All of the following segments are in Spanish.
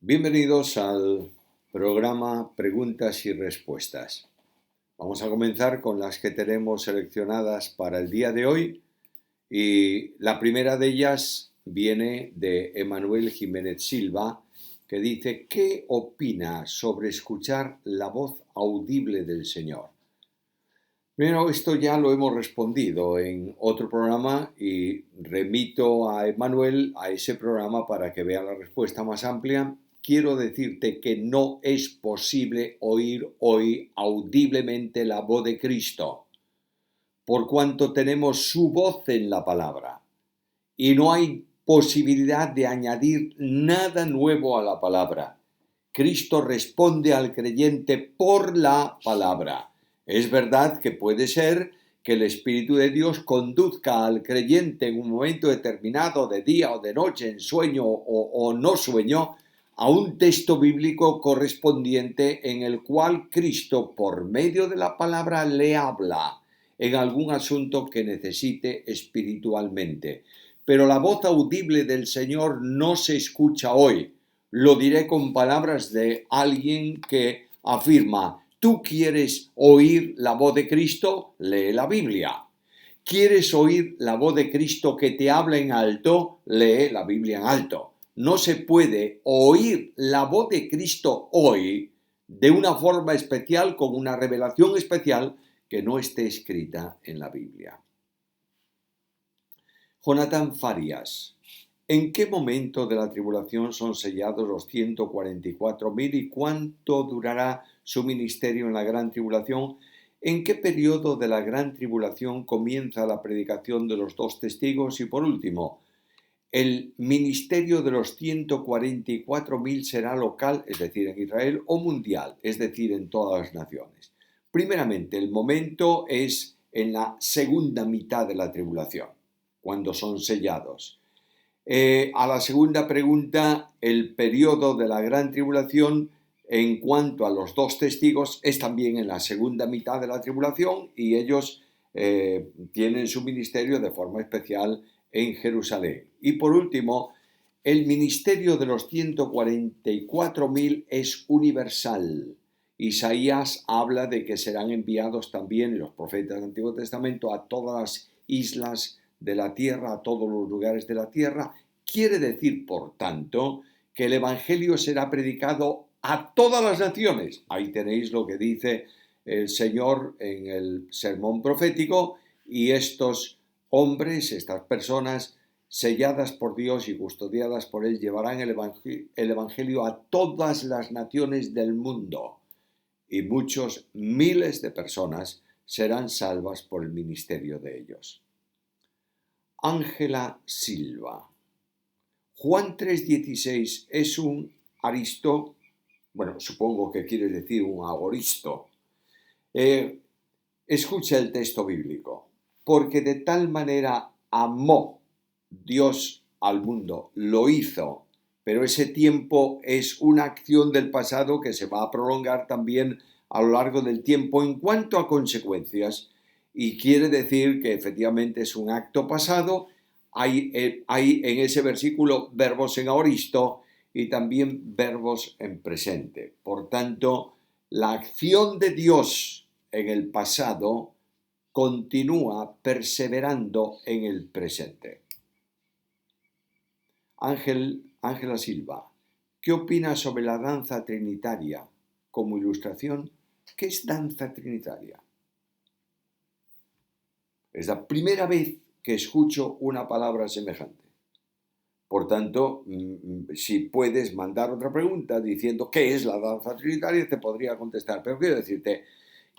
Bienvenidos al programa Preguntas y Respuestas. Vamos a comenzar con las que tenemos seleccionadas para el día de hoy y la primera de ellas viene de Emanuel Jiménez Silva, que dice: ¿qué opina sobre escuchar la voz audible del Señor? Pero esto ya lo hemos respondido en otro programa y remito a Emanuel a ese programa para que vea la respuesta más amplia. Quiero decirte que no es posible oír hoy audiblemente la voz de Cristo, por cuanto tenemos su voz en la palabra y no hay posibilidad de añadir nada nuevo a la palabra. Cristo responde al creyente por la palabra. Es verdad que puede ser que el Espíritu de Dios conduzca al creyente en un momento determinado, de día o de noche, en sueño o no sueño, a un texto bíblico correspondiente en el cual Cristo, por medio de la palabra, le habla en algún asunto que necesite espiritualmente. Pero la voz audible del Señor no se escucha hoy. Lo diré con palabras de alguien que afirma: ¿tú quieres oír la voz de Cristo? Lee la Biblia. ¿Quieres oír la voz de Cristo que te habla en alto? Lee la Biblia en alto. No se puede oír la voz de Cristo hoy de una forma especial, con una revelación especial que no esté escrita en la Biblia. Jonathan Farias: ¿en qué momento de la tribulación son sellados los 144.000 y cuánto durará su ministerio en la gran tribulación? ¿En qué periodo de la gran tribulación comienza la predicación de los dos testigos? Y por último, ¿el ministerio de los 144.000 será local, es decir, en Israel, o mundial, es decir, en todas las naciones? Primeramente, el momento es en la segunda mitad de la tribulación, cuando son sellados. A la segunda pregunta, el periodo de la gran tribulación en cuanto a los dos testigos es también en la segunda mitad de la tribulación y ellos tienen su ministerio de forma especial en Jerusalén. Y por último, el ministerio de los 144.000 es universal. Isaías habla de que serán enviados también los profetas del Antiguo Testamento a todas las islas de la tierra, a todos los lugares de la tierra. Quiere decir, por tanto, que el Evangelio será predicado a todas las naciones. Ahí tenéis lo que dice el Señor en el sermón profético, y estos hombres, estas personas selladas por Dios y custodiadas por Él, llevarán el Evangelio a todas las naciones del mundo, y muchos miles de personas serán salvas por el ministerio de ellos. Ángela Silva: Juan 3:16 es un aristo, bueno, supongo que quieres decir un agoristo. Escucha el texto bíblico: porque de tal manera amó Dios al mundo, lo hizo, pero ese tiempo es una acción del pasado que se va a prolongar también a lo largo del tiempo en cuanto a consecuencias, y quiere decir que efectivamente es un acto pasado. Hay en ese versículo verbos en aoristo y también verbos en presente. Por tanto, la acción de Dios en el pasado continúa perseverando en el presente. Ángela Silva: ¿qué opinas sobre la danza trinitaria? Como ilustración, ¿qué es danza trinitaria? Es la primera vez que escucho una palabra semejante. Por tanto, si puedes mandar otra pregunta diciendo ¿qué es la danza trinitaria?, te podría contestar. Pero quiero decirte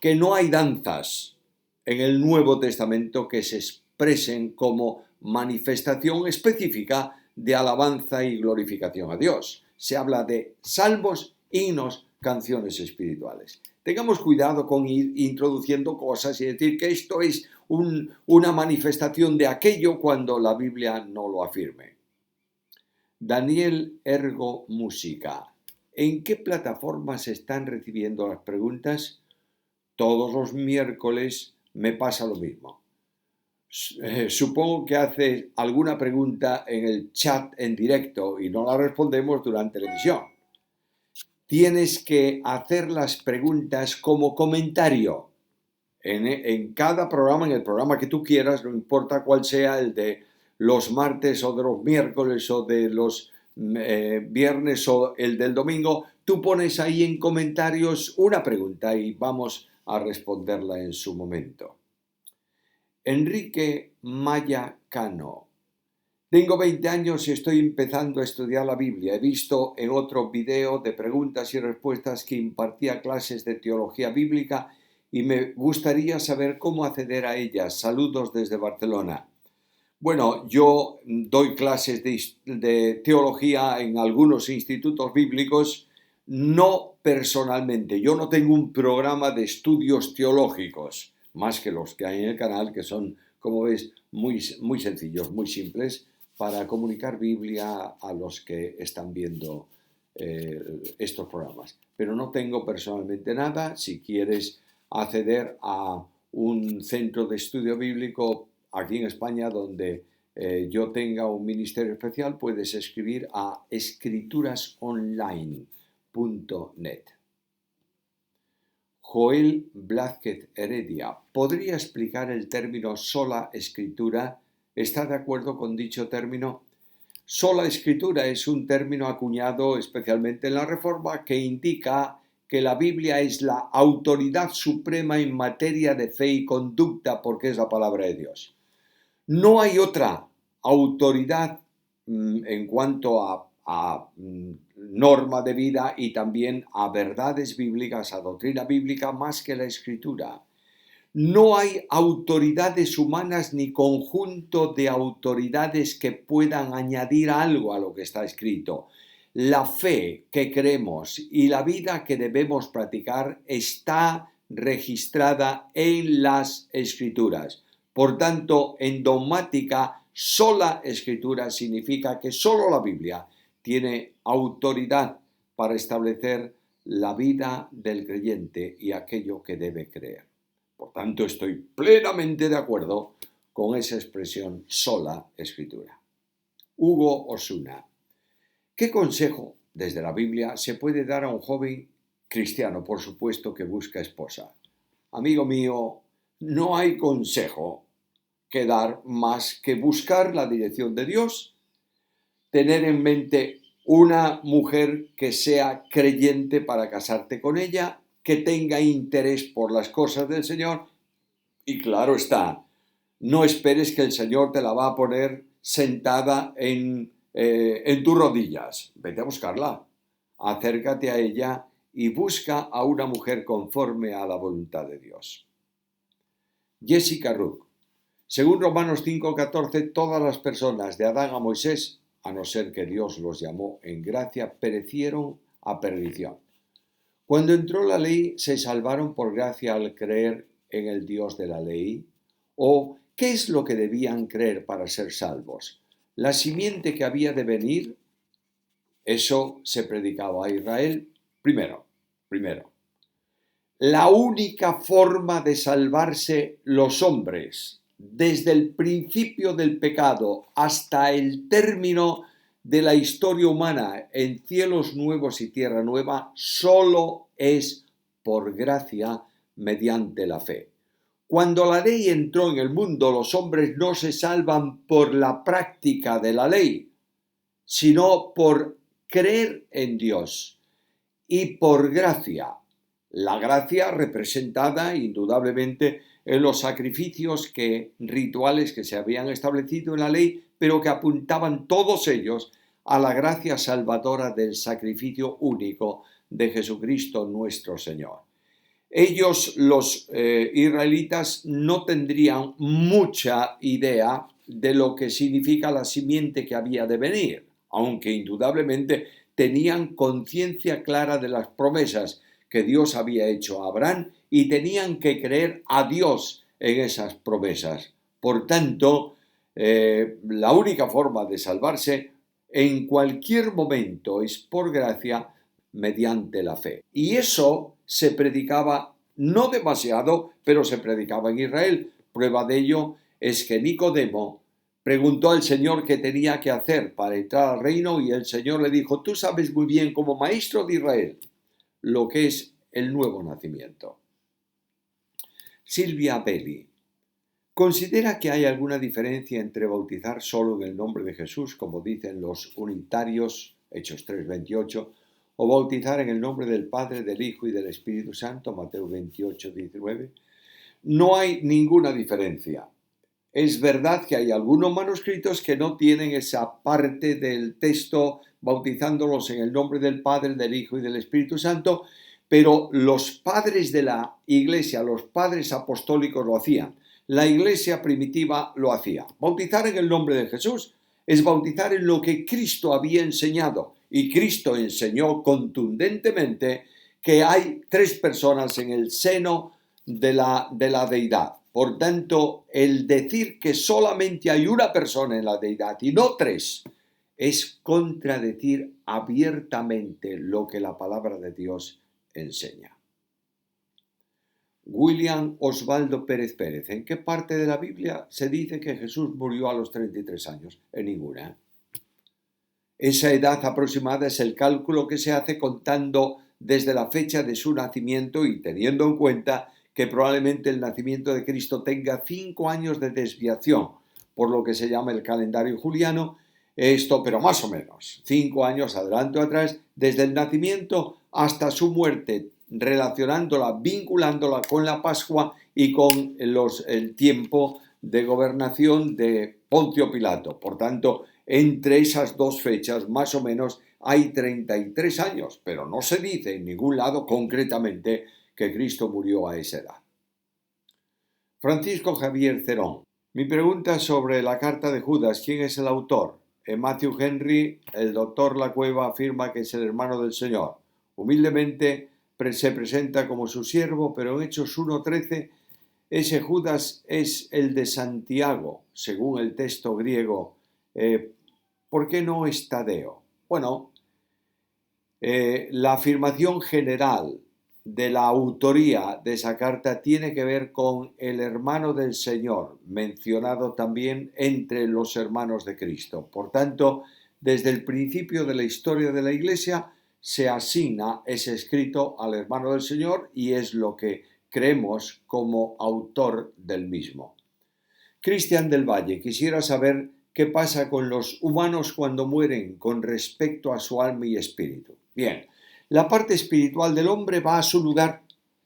que no hay danzas en el Nuevo Testamento que se expresen como manifestación específica de alabanza y glorificación a Dios. Se habla de salmos, himnos, canciones espirituales. Tengamos cuidado con ir introduciendo cosas y decir que esto es una manifestación de aquello cuando la Biblia no lo afirme. Daniel Ergo Música: ¿en qué plataforma se están recibiendo las preguntas? Todos los miércoles me pasa lo mismo. Supongo que haces alguna pregunta en el chat en directo y no la respondemos durante la emisión. tienes que hacer las preguntas como comentario. En cada programa, en el programa que tú quieras, no importa cuál sea, el de los martes o de los miércoles o de los viernes o el del domingo, tú pones ahí en comentarios una pregunta y vamos a responderla en su momento. Enrique Maya Cano. Tengo 20 años y estoy empezando a estudiar la Biblia. He visto en otro video de preguntas y respuestas que impartía clases de teología bíblica y me gustaría saber cómo acceder a ellas. Saludos desde Barcelona. Bueno, yo doy clases de teología en algunos institutos bíblicos, no personalmente. Yo no tengo un programa de estudios teológicos, más que los que hay en el canal, que son, como ves, muy sencillos, muy simples, para comunicar Biblia a los que están viendo estos programas. Pero no tengo personalmente nada. Si quieres acceder a un centro de estudio bíblico aquí en España donde yo tenga un ministerio especial, puedes escribir a escriturasonline.net. Joel Blázquez Heredia, ¿podría explicar el término sola escritura? ¿Está de acuerdo con dicho término? Sola escritura es un término acuñado especialmente en la Reforma que indica que la Biblia es la autoridad suprema en materia de fe y conducta porque es la palabra de Dios. No hay otra autoridad en cuanto a norma de vida y también a verdades bíblicas, a doctrina bíblica, más que la Escritura. No hay autoridades humanas ni conjunto de autoridades que puedan añadir algo a lo que está escrito. La fe que creemos y la vida que debemos practicar está registrada en las Escrituras. Por tanto, en dogmática, sola Escritura significa que solo la Biblia tiene autoridad para establecer la vida del creyente y aquello que debe creer. Por tanto, estoy plenamente de acuerdo con esa expresión sola Escritura. Hugo Osuna. ¿Qué consejo desde la Biblia se puede dar a un joven cristiano, por supuesto, que busca esposa? Amigo mío, no hay consejo que dar más que buscar la dirección de Dios, tener en mente una mujer que sea creyente para casarte con ella, que tenga interés por las cosas del Señor y claro está, no esperes que el Señor te la va a poner sentada en tus rodillas. Vete a buscarla, acércate a ella y busca a una mujer conforme a la voluntad de Dios. Jessica Rook. Según Romanos 5:14, todas las personas de Adán a Moisés, a no ser que Dios los llamó en gracia, perecieron a perdición. Cuando entró la ley, ¿se salvaron por gracia al creer en el Dios de la ley? ¿O qué es lo que debían creer para ser salvos? ¿La simiente que había de venir? Eso se predicaba a Israel primero. La única forma de salvarse los hombres desde el principio del pecado hasta el término de la historia humana en cielos nuevos y tierra nueva solo es por gracia mediante la fe. Cuando la ley entró en el mundo, los hombres no se salvan por la práctica de la ley, sino por creer en Dios y por gracia. La gracia representada indudablemente en los sacrificios rituales que se habían establecido en la ley, pero que apuntaban todos ellos a la gracia salvadora del sacrificio único de Jesucristo nuestro Señor. Ellos, los israelitas, no tendrían mucha idea de lo que significa la simiente que había de venir, aunque indudablemente tenían conciencia clara de las promesas que Dios había hecho a Abraham y tenían que creer a Dios en esas promesas. Por tanto, la única forma de salvarse en cualquier momento es por gracia mediante la fe. Y eso se predicaba no demasiado, pero se predicaba en Israel. Prueba de ello es que Nicodemo preguntó al Señor qué tenía que hacer para entrar al reino y el Señor le dijo: tú sabes muy bien como maestro de Israel lo que es el nuevo nacimiento. Silvia Belli considera que hay alguna diferencia entre bautizar solo en el nombre de Jesús, como dicen los unitarios, Hechos 3:28, o bautizar en el nombre del Padre, del Hijo y del Espíritu Santo, Mateo 28:19. No hay ninguna diferencia. Es verdad que hay algunos manuscritos que no tienen esa parte del texto bautizándolos en el nombre del Padre, del Hijo y del Espíritu Santo, pero los padres de la Iglesia, los padres apostólicos lo hacían. La Iglesia primitiva lo hacía. Bautizar en el nombre de Jesús es bautizar en lo que Cristo había enseñado. Y Cristo enseñó contundentemente que hay tres personas en el seno de la deidad. Por tanto, el decir que solamente hay una persona en la deidad y no tres es contradecir abiertamente lo que la palabra de Dios enseña. William Osvaldo Pérez Pérez, ¿en qué parte de la Biblia se dice que Jesús murió a los 33 años? En ninguna. Esa edad aproximada es el cálculo que se hace contando desde la fecha de su nacimiento y teniendo en cuenta que probablemente el nacimiento de Cristo tenga 5 años de desviación, por lo que se llama el calendario juliano, pero más o menos, 5 años adelante o atrás, desde el nacimiento hasta su muerte, vinculándola con la Pascua y con el tiempo de gobernación de Poncio Pilato. Por tanto, entre esas dos fechas, más o menos, hay 33 años, pero no se dice en ningún lado concretamente que Cristo murió a esa edad. Francisco Javier Cerón. Mi pregunta sobre la carta de Judas, ¿quién es el autor? En Matthew Henry, el doctor Lacueva afirma que es el hermano del Señor. Humildemente se presenta como su siervo, pero en Hechos 1:13, ese Judas es el de Santiago, según el texto griego. ¿Por qué no es Tadeo? Bueno, la afirmación general de la autoría de esa carta tiene que ver con el hermano del Señor, mencionado también entre los hermanos de Cristo. Por tanto, desde el principio de la historia de la Iglesia se asigna ese escrito al hermano del Señor y es lo que creemos como autor del mismo. Cristian del Valle, quisiera saber qué pasa con los humanos cuando mueren con respecto a su alma y espíritu. Bien, la parte espiritual del hombre va a su lugar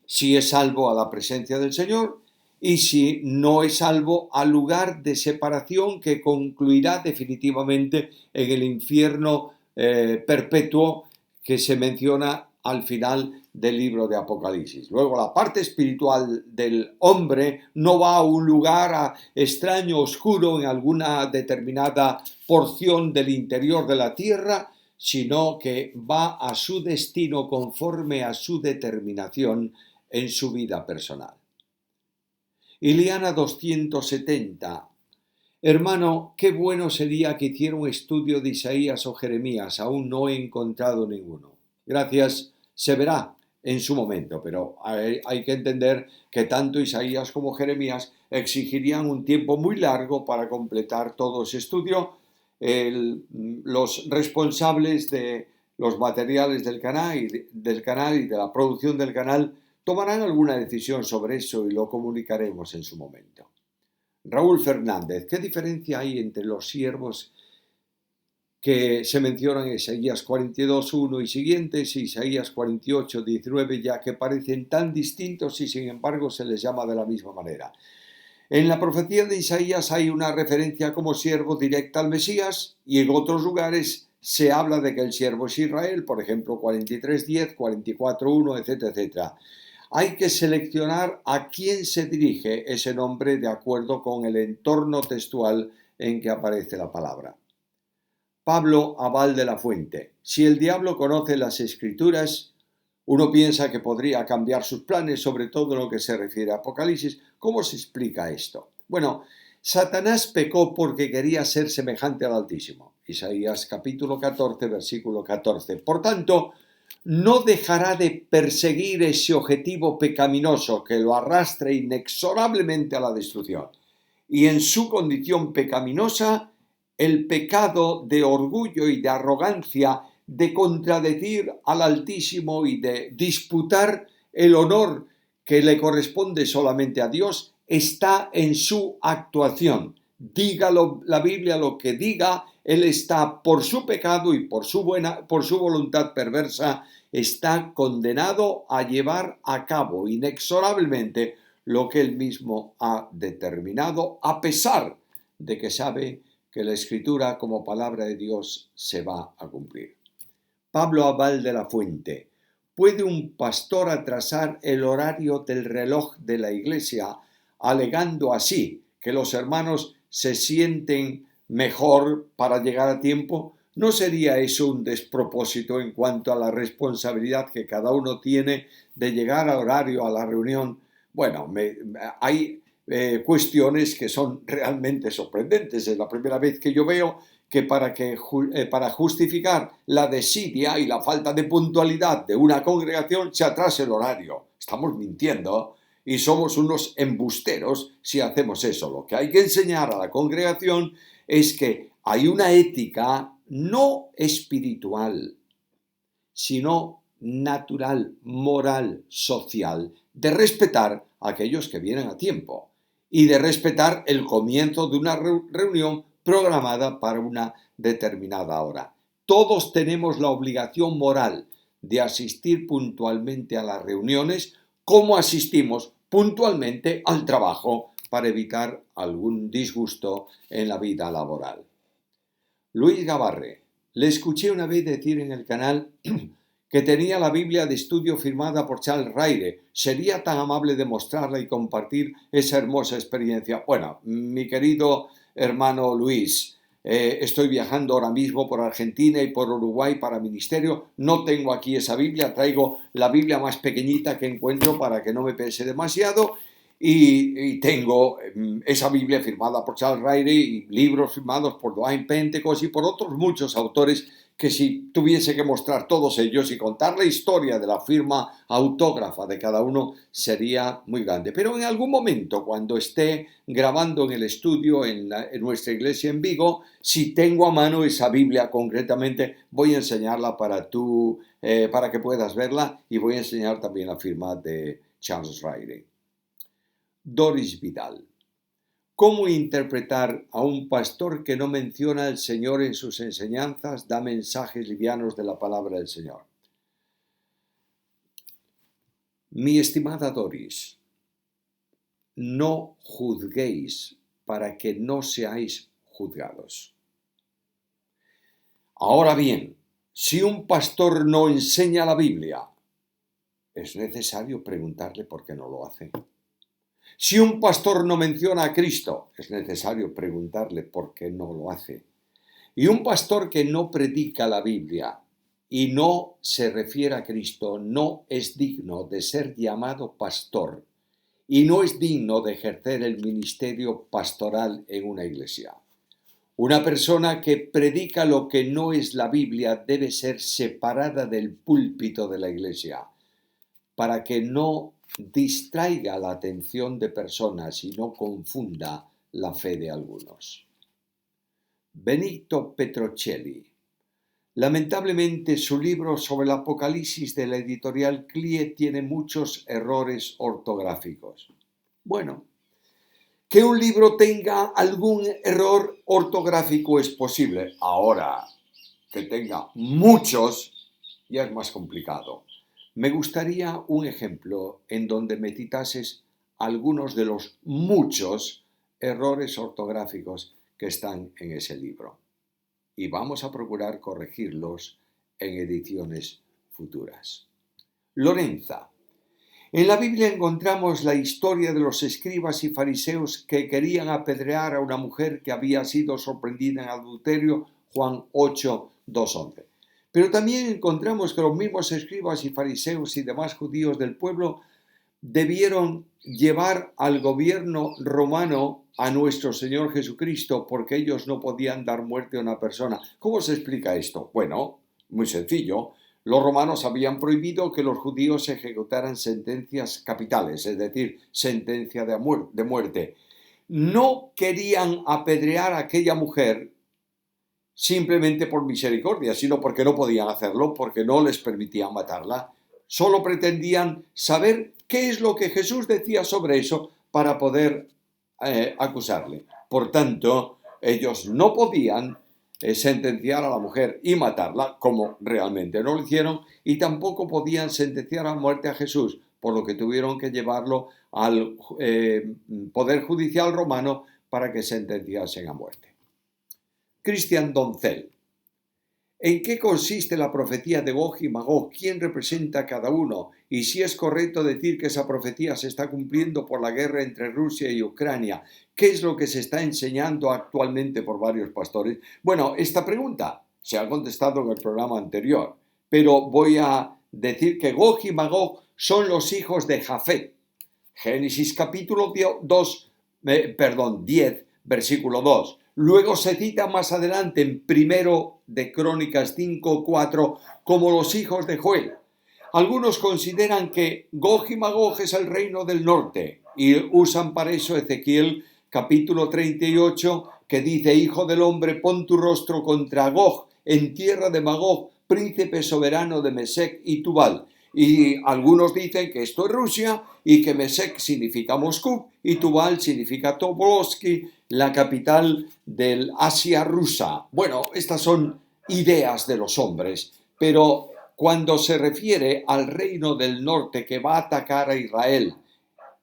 si es salvo a la presencia del Señor y si no es salvo al lugar de separación que concluirá definitivamente en el infierno perpetuo que se menciona al final del libro de Apocalipsis. Luego, la parte espiritual del hombre no va a un lugar extraño, oscuro, en alguna determinada porción del interior de la tierra, sino que va a su destino conforme a su determinación en su vida personal. Iliana 270. Hermano, qué bueno sería que hiciera un estudio de Isaías o Jeremías. Aún no he encontrado ninguno. Gracias, se verá en su momento, pero hay que entender que tanto Isaías como Jeremías exigirían un tiempo muy largo para completar todo ese estudio. Los responsables de los materiales del canal y de la producción del canal tomarán alguna decisión sobre eso y lo comunicaremos en su momento. Raúl Fernández, ¿qué diferencia hay entre los siervos que se mencionan en Isaías 42:1 y siguientes y Isaías 48:19, ya que parecen tan distintos y sin embargo se les llama de la misma manera? En la profecía de Isaías hay una referencia como siervo directa al Mesías y en otros lugares se habla de que el siervo es Israel, por ejemplo 43:10, 44:1, etcétera, etcétera. Hay que seleccionar a quién se dirige ese nombre de acuerdo con el entorno textual en que aparece la palabra. Pablo Abal de la Fuente. Si el diablo conoce las Escrituras, uno piensa que podría cambiar sus planes, sobre todo en lo que se refiere a Apocalipsis. ¿Cómo se explica esto? Bueno, Satanás pecó porque quería ser semejante al Altísimo. Isaías capítulo 14, versículo 14. Por tanto, no dejará de perseguir ese objetivo pecaminoso que lo arrastra inexorablemente a la destrucción. Y en su condición pecaminosa, el pecado de orgullo y de arrogancia de contradecir al Altísimo y de disputar el honor que le corresponde solamente a Dios está en su actuación. Dígalo la Biblia lo que diga, él está por su pecado y por su voluntad perversa, está condenado a llevar a cabo inexorablemente lo que él mismo ha determinado, a pesar de que sabe que la Escritura como palabra de Dios se va a cumplir. Pablo Abal de la Fuente: ¿puede un pastor atrasar el horario del reloj de la Iglesia alegando así que los hermanos se sienten mejor para llegar a tiempo? ¿No sería eso un despropósito en cuanto a la responsabilidad que cada uno tiene de llegar a horario a la reunión? Bueno, hay cuestiones que son realmente sorprendentes. Es la primera vez que yo veo que para justificar la desidia y la falta de puntualidad de una congregación se atrase el horario. Estamos mintiendo y somos unos embusteros si hacemos eso. Lo que hay que enseñar a la congregación es que hay una ética no espiritual, sino natural, moral, social, de respetar a aquellos que vienen a tiempo y de respetar el comienzo de una reunión programada para una determinada hora. Todos tenemos la obligación moral de asistir puntualmente a las reuniones, como asistimos puntualmente al trabajo para evitar algún disgusto en la vida laboral. Luis Gabarre: le escuché una vez decir en el canal que tenía la Biblia de estudio firmada por Charles Ryrie. ¿Sería tan amable de mostrarla y compartir esa hermosa experiencia? Bueno, mi querido hermano Luis, estoy viajando ahora mismo por Argentina y por Uruguay para ministerio. No tengo aquí esa Biblia, traigo la Biblia más pequeñita que encuentro para que no me pese demasiado. Y tengo esa Biblia firmada por Charles Ryrie y libros firmados por Dwight Pentecost y por otros muchos autores que, si tuviese que mostrar todos ellos y contar la historia de la firma autógrafa de cada uno, sería muy grande. Pero en algún momento, cuando esté grabando en el estudio en nuestra iglesia en Vigo, si tengo a mano esa Biblia concretamente, voy a enseñarla para que puedas verla, y voy a enseñar también la firma de Charles Ryrie. Doris Vidal: ¿cómo interpretar a un pastor que no menciona al Señor en sus enseñanzas, da mensajes livianos de la palabra del Señor? Mi estimada Doris, no juzguéis para que no seáis juzgados. Ahora bien, si un pastor no enseña la Biblia, es necesario preguntarle por qué no lo hace. Si un pastor no menciona a Cristo, es necesario preguntarle por qué no lo hace. Y un pastor que no predica la Biblia y no se refiere a Cristo no es digno de ser llamado pastor y no es digno de ejercer el ministerio pastoral en una iglesia. Una persona que predica lo que no es la Biblia debe ser separada del púlpito de la iglesia para que no distraiga la atención de personas y no confunda la fe de algunos. Benito Petrocelli: lamentablemente su libro sobre el Apocalipsis de la editorial CLIE tiene muchos errores ortográficos. Bueno, que un libro tenga algún error ortográfico es posible. Ahora, que tenga muchos ya es más complicado. Me gustaría un ejemplo en donde me citases algunos de los muchos errores ortográficos que están en ese libro. Y vamos a procurar corregirlos en ediciones futuras. Lorenza: en la Biblia encontramos la historia de los escribas y fariseos que querían apedrear a una mujer que había sido sorprendida en adulterio, Juan 8, 2-11. Pero también encontramos que los mismos escribas y fariseos y demás judíos del pueblo debieron llevar al gobierno romano a nuestro Señor Jesucristo porque ellos no podían dar muerte a una persona. ¿Cómo se explica esto? Bueno, muy sencillo. Los romanos habían prohibido que los judíos ejecutaran sentencias capitales, es decir, sentencia de muerte. No querían apedrear a aquella mujer simplemente por misericordia, sino porque no podían hacerlo, porque no les permitían matarla. Solo pretendían saber qué es lo que Jesús decía sobre eso para poder acusarle. Por tanto, ellos no podían sentenciar a la mujer y matarla, como realmente no lo hicieron, y tampoco podían sentenciar a muerte a Jesús, por lo que tuvieron que llevarlo al Poder Judicial Romano para que sentenciasen a muerte. Christian Doncel. ¿En qué consiste la profecía de Gog y Magog? ¿Quién representa a cada uno? Y si es correcto decir que esa profecía se está cumpliendo por la guerra entre Rusia y Ucrania. ¿Qué es lo que se está enseñando actualmente por varios pastores? Bueno, esta pregunta se ha contestado en el programa anterior, pero voy a decir que Gog y Magog son los hijos de Jafet. Génesis capítulo 10, versículo 2. Luego se cita más adelante en Primero de Crónicas 5:4 como los hijos de Joel. Algunos consideran que Gog y Magog es el reino del norte y usan para eso Ezequiel capítulo 38 que dice: Hijo del hombre, pon tu rostro contra Gog en tierra de Magog, príncipe soberano de Mesec y Tubal. Y algunos dicen que esto es Rusia y que Mesec significa Moscú y Tubal significa Tobolski, la capital del Asia rusa. Bueno, estas son ideas de los hombres, pero cuando se refiere al reino del norte que va a atacar a Israel,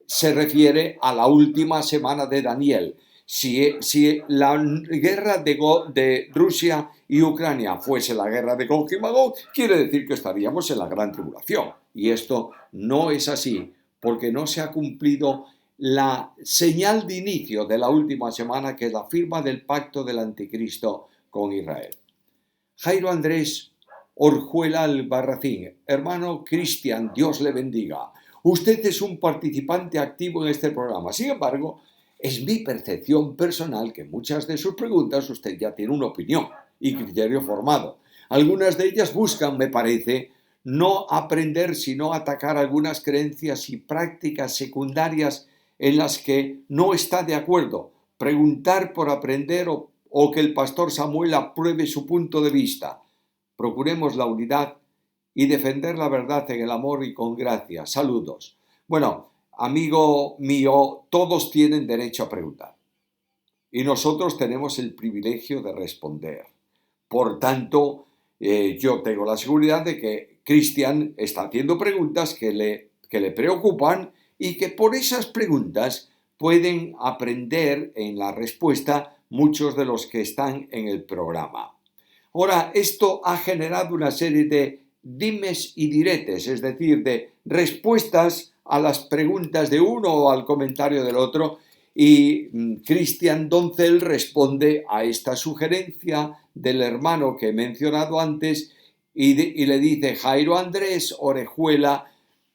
se refiere a la última semana de Daniel. Si la guerra de Rusia y Ucrania fuese la guerra de Gog y Magog, quiere decir que estaríamos en la gran tribulación. Y esto no es así, porque no se ha cumplido la señal de inicio de la última semana, que es la firma del pacto del anticristo con Israel. Jairo Andrés Orjuela Albarracín. Hermano Cristian, Dios le bendiga. Usted es un participante activo en este programa. Sin embargo, es mi percepción personal que muchas de sus preguntas usted ya tiene una opinión y criterio formado. Algunas de ellas buscan, me parece, no aprender, sino atacar algunas creencias y prácticas secundarias en las que no está de acuerdo. Preguntar por aprender o que el pastor Samuel apruebe su punto de vista. Procuremos la unidad y defender la verdad en el amor y con gracia. Saludos. Bueno, amigo mío, todos tienen derecho a preguntar y nosotros tenemos el privilegio de responder. Por tanto, yo tengo la seguridad de que Cristian está haciendo preguntas que le preocupan y que por esas preguntas pueden aprender en la respuesta muchos de los que están en el programa. Ahora, esto ha generado una serie de dimes y diretes, es decir, de respuestas a las preguntas de uno o al comentario del otro, y Christian Doncel responde a esta sugerencia del hermano que he mencionado antes y le dice: Jairo Andrés Orejuela,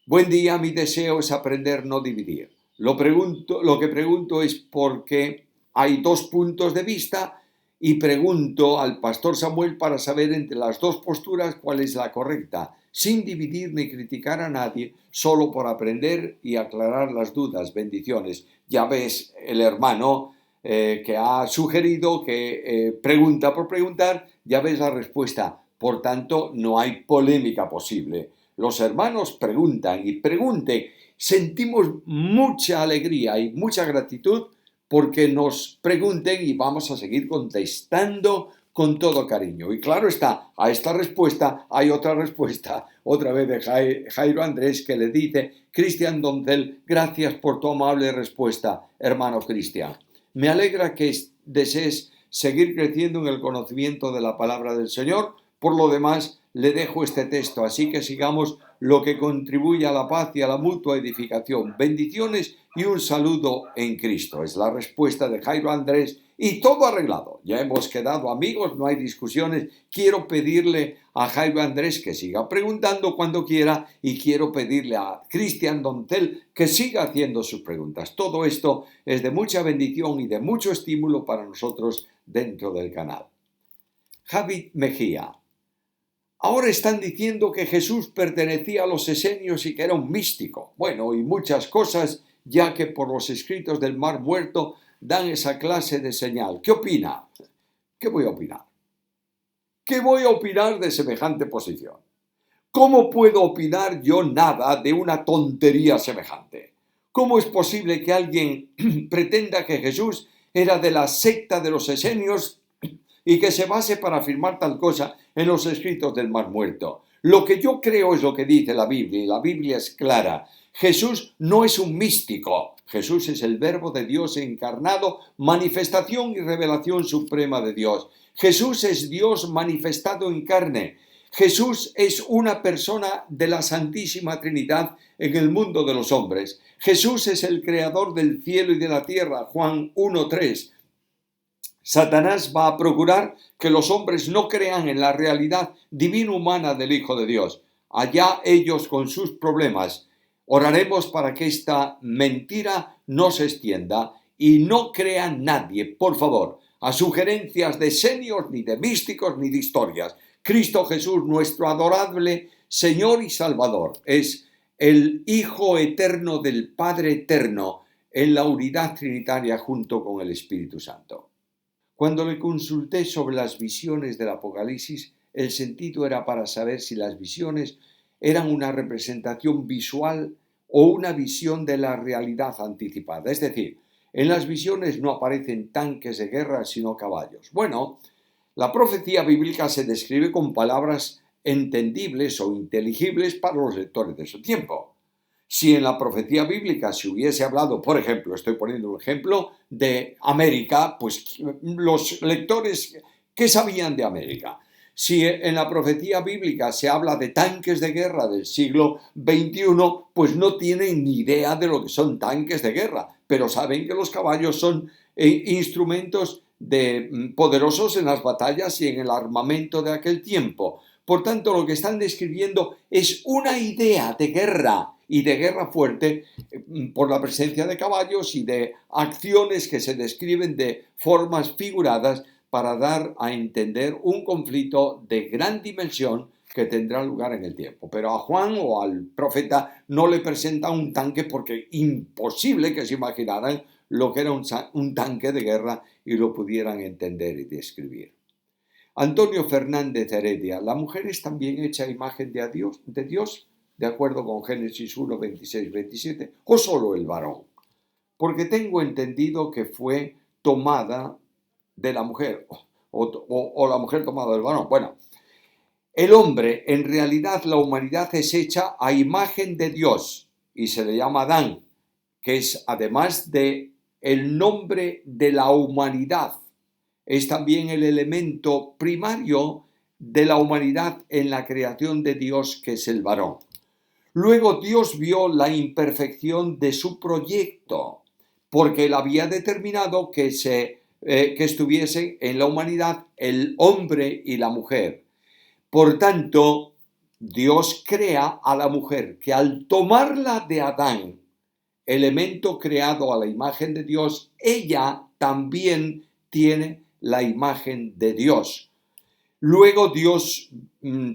buen día, mi deseo es aprender, no dividir. Lo que pregunto es por qué hay dos puntos de vista y pregunto al pastor Samuel para saber entre las dos posturas cuál es la correcta, sin dividir ni criticar a nadie, solo por aprender y aclarar las dudas. Bendiciones. Ya ves, el hermano que ha sugerido que pregunta por preguntar, ya ves la respuesta. Por tanto, no hay polémica posible. Los hermanos preguntan y pregunten. Sentimos mucha alegría y mucha gratitud porque nos pregunten y vamos a seguir contestando con todo cariño. Y claro está, a esta respuesta hay otra respuesta, otra vez de Jairo Andrés, que le dice: Cristian Doncel, gracias por tu amable respuesta, hermano Cristian. Me alegra que desees seguir creciendo en el conocimiento de la palabra del Señor. Por lo demás, le dejo este texto, así que sigamos lo que contribuye a la paz y a la mutua edificación. Bendiciones y un saludo en Cristo. Es la respuesta de Jairo Andrés y todo arreglado. Ya hemos quedado amigos, no hay discusiones. Quiero pedirle a Jairo Andrés que siga preguntando cuando quiera y quiero pedirle a Christian Doncel que siga haciendo sus preguntas. Todo esto es de mucha bendición y de mucho estímulo para nosotros dentro del canal. Javi Mejía. Ahora están diciendo que Jesús pertenecía a los esenios y que era un místico. Bueno, y muchas cosas, ya que por los escritos del Mar Muerto dan esa clase de señal. ¿Qué opina? ¿Qué voy a opinar? ¿Qué voy a opinar de semejante posición? ¿Cómo puedo opinar yo nada de una tontería semejante? ¿Cómo es posible que alguien pretenda que Jesús era de la secta de los esenios y que se base para afirmar tal cosa en los escritos del Mar Muerto? Lo que yo creo es lo que dice la Biblia, y la Biblia es clara. Jesús no es un místico. Jesús es el Verbo de Dios encarnado, manifestación y revelación suprema de Dios. Jesús es Dios manifestado en carne. Jesús es una persona de la Santísima Trinidad en el mundo de los hombres. Jesús es el creador del cielo y de la tierra, Juan 1:3. Satanás va a procurar que los hombres no crean en la realidad divino-humana del Hijo de Dios. Allá ellos con sus problemas. Oraremos para que esta mentira no se extienda y no crea nadie, por favor, a sugerencias de senios, ni de místicos, ni de historias. Cristo Jesús, nuestro adorable Señor y Salvador, es el Hijo eterno del Padre eterno en la unidad trinitaria junto con el Espíritu Santo. Cuando le consulté sobre las visiones del Apocalipsis, el sentido era para saber si las visiones eran una representación visual o una visión de la realidad anticipada. Es decir, en las visiones no aparecen tanques de guerra, sino caballos. Bueno, la profecía bíblica se describe con palabras entendibles o inteligibles para los lectores de su tiempo. Si en la profecía bíblica se hubiese hablado, por ejemplo, estoy poniendo un ejemplo de América, pues los lectores, ¿qué sabían de América? Si en la profecía bíblica se habla de tanques de guerra del siglo XXI, pues no tienen ni idea de lo que son tanques de guerra, pero saben que los caballos son instrumentos poderosos en las batallas y en el armamento de aquel tiempo. Por tanto, lo que están describiendo es una idea de guerra y de guerra fuerte por la presencia de caballos y de acciones que se describen de formas figuradas para dar a entender un conflicto de gran dimensión que tendrá lugar en el tiempo. Pero a Juan o al profeta no le presenta un tanque porque imposible que se imaginaran lo que era un tanque de guerra y lo pudieran entender y describir. Antonio Fernández Heredia, ¿la mujer es también hecha imagen de Dios, de acuerdo con Génesis 1, 26, 27, o solo el varón? Porque tengo entendido que fue tomada de la mujer, o la mujer tomada del varón. Bueno, el hombre, en realidad la humanidad es hecha a imagen de Dios y se le llama Adán, que es además de el nombre de la humanidad, es también el elemento primario de la humanidad en la creación de Dios, que es el varón. Luego Dios vio la imperfección de su proyecto, porque él había determinado que estuviesen en la humanidad el hombre y la mujer. Por tanto, Dios crea a la mujer, que al tomarla de Adán, elemento creado a la imagen de Dios, ella también tiene la imagen de Dios. Luego Dios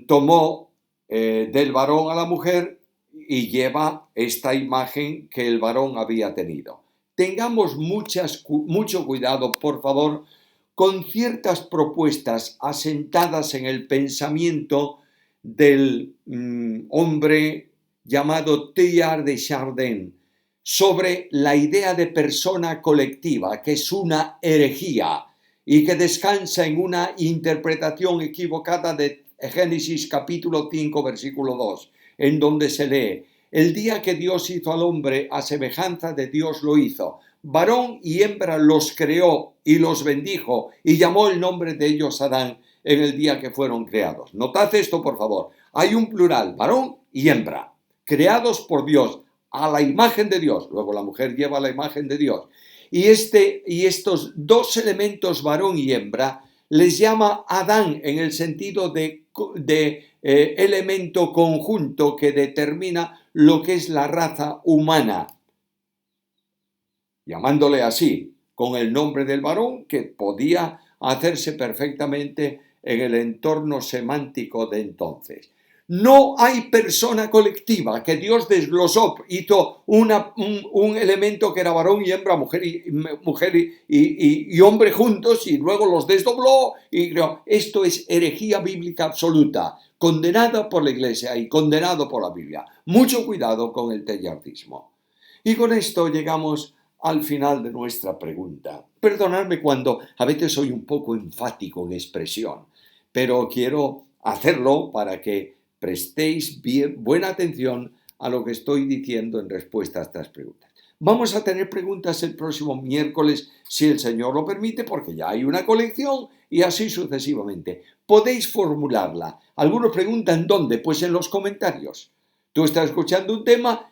tomó del varón a la mujer y lleva esta imagen que el varón había tenido. Tengamos mucho cuidado, por favor, con ciertas propuestas asentadas en el pensamiento del hombre llamado Teilhard de Chardin sobre la idea de persona colectiva, que es una herejía y que descansa en una interpretación equivocada de Génesis capítulo 5, versículo 2, en donde se lee: el día que Dios hizo al hombre, a semejanza de Dios lo hizo. Varón y hembra los creó y los bendijo y llamó el nombre de ellos Adán en el día que fueron creados. Notad esto, por favor. Hay un plural, varón y hembra, creados por Dios, a la imagen de Dios. Luego la mujer lleva la imagen de Dios. Y estos dos elementos, varón y hembra, les llama Adán en el sentido de elemento conjunto que determina lo que es la raza humana, llamándole así, con el nombre del varón, que podía hacerse perfectamente en el entorno semántico de entonces. No hay persona colectiva que Dios desglosó, hizo un elemento que era varón y hembra, mujer y hombre juntos y luego los desdobló y creó. Esto es herejía bíblica absoluta, condenada por la Iglesia y condenado por la Biblia. Mucho cuidado con el teyardismo. Y con esto llegamos al final de nuestra pregunta. Perdonadme cuando a veces soy un poco enfático en expresión, pero quiero hacerlo para que prestéis buena atención a lo que estoy diciendo en respuesta a estas preguntas. Vamos a tener preguntas el próximo miércoles, si el Señor lo permite, porque ya hay una colección y así sucesivamente. Podéis formularla. Algunos preguntan ¿dónde? Pues en los comentarios. Tú estás escuchando un tema,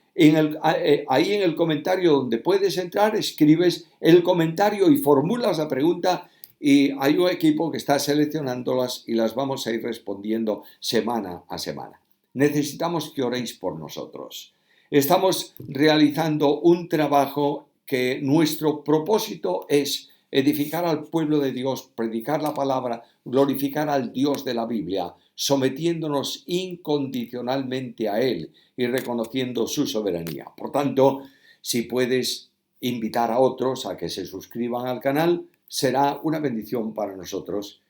ahí en el comentario donde puedes entrar, escribes el comentario y formulas la pregunta y hay un equipo que está seleccionándolas y las vamos a ir respondiendo semana a semana. Necesitamos que oréis por nosotros. Estamos realizando un trabajo que nuestro propósito es edificar al pueblo de Dios, predicar la palabra, glorificar al Dios de la Biblia, sometiéndonos incondicionalmente a Él y reconociendo su soberanía. Por tanto, si puedes invitar a otros a que se suscriban al canal, será una bendición para nosotros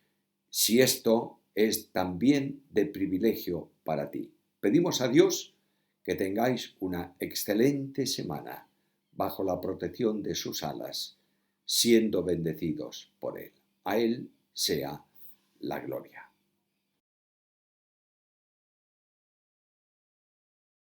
si esto es también de privilegio para ti. Pedimos a Dios que tengáis una excelente semana bajo la protección de sus alas, siendo bendecidos por Él. A Él sea la gloria.